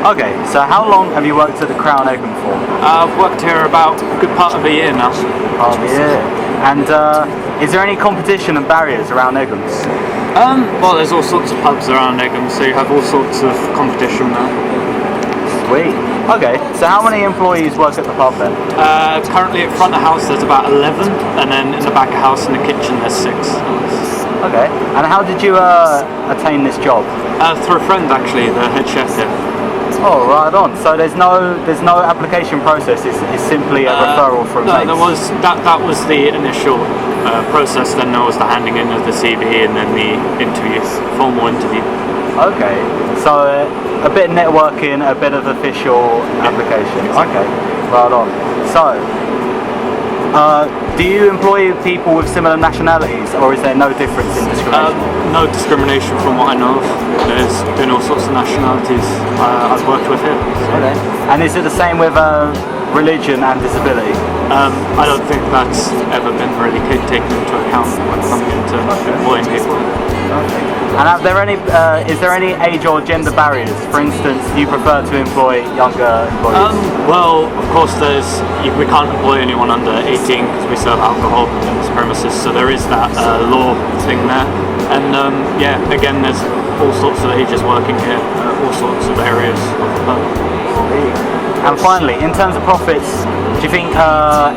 Okay, so how long have you worked at the Crown Egham for? I've worked here about a good part of a year now. Part of a year. And is there any competition and barriers around Egham? Well, there's all sorts of pubs around Egham, so you have all sorts of competition there. Sweet. Okay, so how many employees work at the pub then? Currently at front of house there's about 11, and then in the back of house in the kitchen there's 6. Okay, and how did you attain this job? Through a friend actually, the head chef here. Oh, right on. So there's no application process. It's simply a referral from mates. That was the initial process. Then there was the handing in of the CV and then the interview, formal interview. Okay, so a bit of networking, a bit of official application. Okay, right on. So, do you employ people with similar nationalities, or is there no difference in discrimination? No discrimination from what I know of. There's been all sorts of nationalities I've worked with here. Okay. And is it the same with religion and disability? I don't think that's ever been really taken into account when coming into employing people. Okay. And is there any age or gender barriers? For instance, do you prefer to employ younger employees? Well, of course, we can't employ anyone under 18 because we serve alcohol in this premises, so there is that law thing there. And again, there's all sorts of ages working here, all sorts of areas of the pub. And finally, in terms of profits, do you think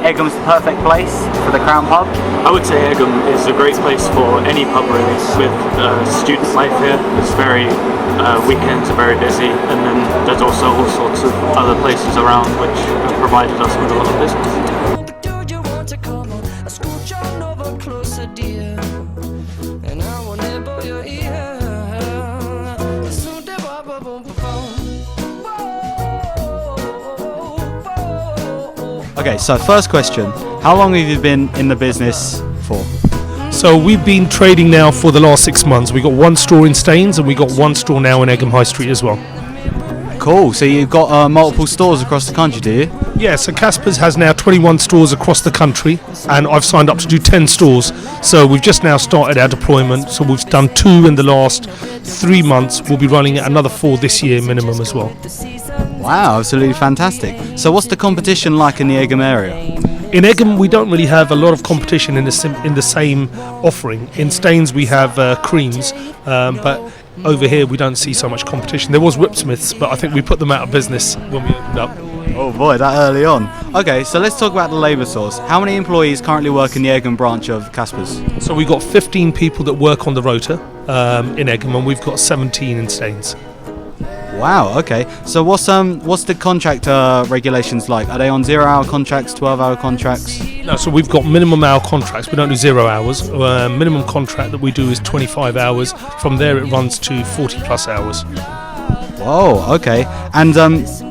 Egham's the perfect place for the Crown Pub? I would say Egham is a great place for any pub really, with student life here. It's weekends are very busy, and then there's also all sorts of other places around which have provided us with a lot of business. Okay, so first question, how long have you been in the business for? So we've been trading now for the last 6 months. We got one store in Staines and we got one store now in Egham High Street as well. Cool, so you've got multiple stores across the country, do you? Yeah, so Casper's has now 21 stores across the country, and I've signed up to do 10 stores. So we've just now started our deployment, so we've done 2 in the last 3 months. We'll be running another 4 this year minimum as well. Wow, absolutely fantastic. So what's the competition like in the Egham area? In Egham, we don't really have a lot of competition in the same offering. In Staines, we have creams, but over here we don't see so much competition. There was Whipsmiths, but I think we put them out of business when we opened up. Oh boy, that early on. Okay, so let's talk about the labour source. How many employees currently work in the Egham branch of Casper's? So we've got 15 people that work on the rota in Egham, and we've got 17 in Staines. Wow, okay. So what's the contract regulations like? Are they on 0-hour contracts, 12-hour contracts? No, so we've got minimum hour contracts. We don't do 0 hours. Minimum contract that we do is 25 hours. From there it runs to 40 plus hours. Whoa, okay. And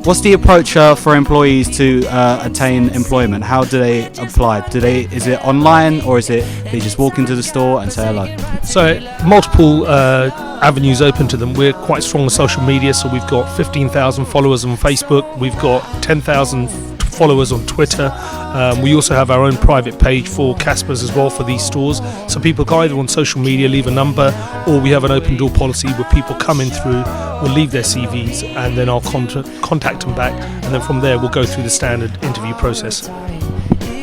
what's the approach for employees to attain employment? How do they apply? Is it online, or is it they just walk into the store and say hello? So multiple avenues open to them. We're quite strong on social media, so we've got 15,000 followers on Facebook. We've got 10,000 followers on Twitter. We also have our own private page for Casper's as well for these stores. So people go either on social media, leave a number, or we have an open door policy where people come in through, will leave their CVs, and then I'll contact them back, and then from there we'll go through the standard interview process.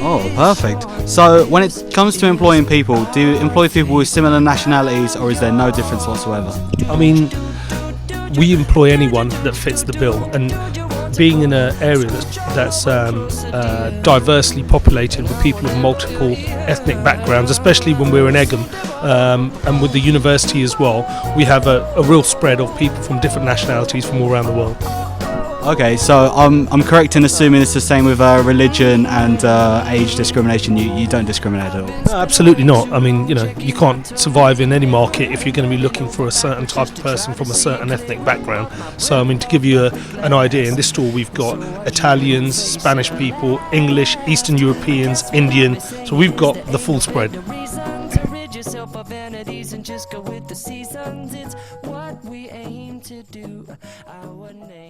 Oh, perfect. So when it comes to employing people, do you employ people with similar nationalities, or is there no difference whatsoever? I mean, we employ anyone that fits the bill, and being in an area that's diversely populated with people of multiple ethnic backgrounds, especially when we're in Egham, and with the university as well, we have a real spread of people from different nationalities from all around the world. Okay, so I'm correct in assuming it's the same with religion and age discrimination. You don't discriminate at all? No, absolutely not. I mean, you can't survive in any market if you're going to be looking for a certain type of person from a certain ethnic background. So, I mean, to give you an idea, in this store we've got Italians, Spanish people, English, Eastern Europeans, Indian. So we've got the full spread. Yourself of vanities and just go with the seasons. It's what we aim to do. Our name.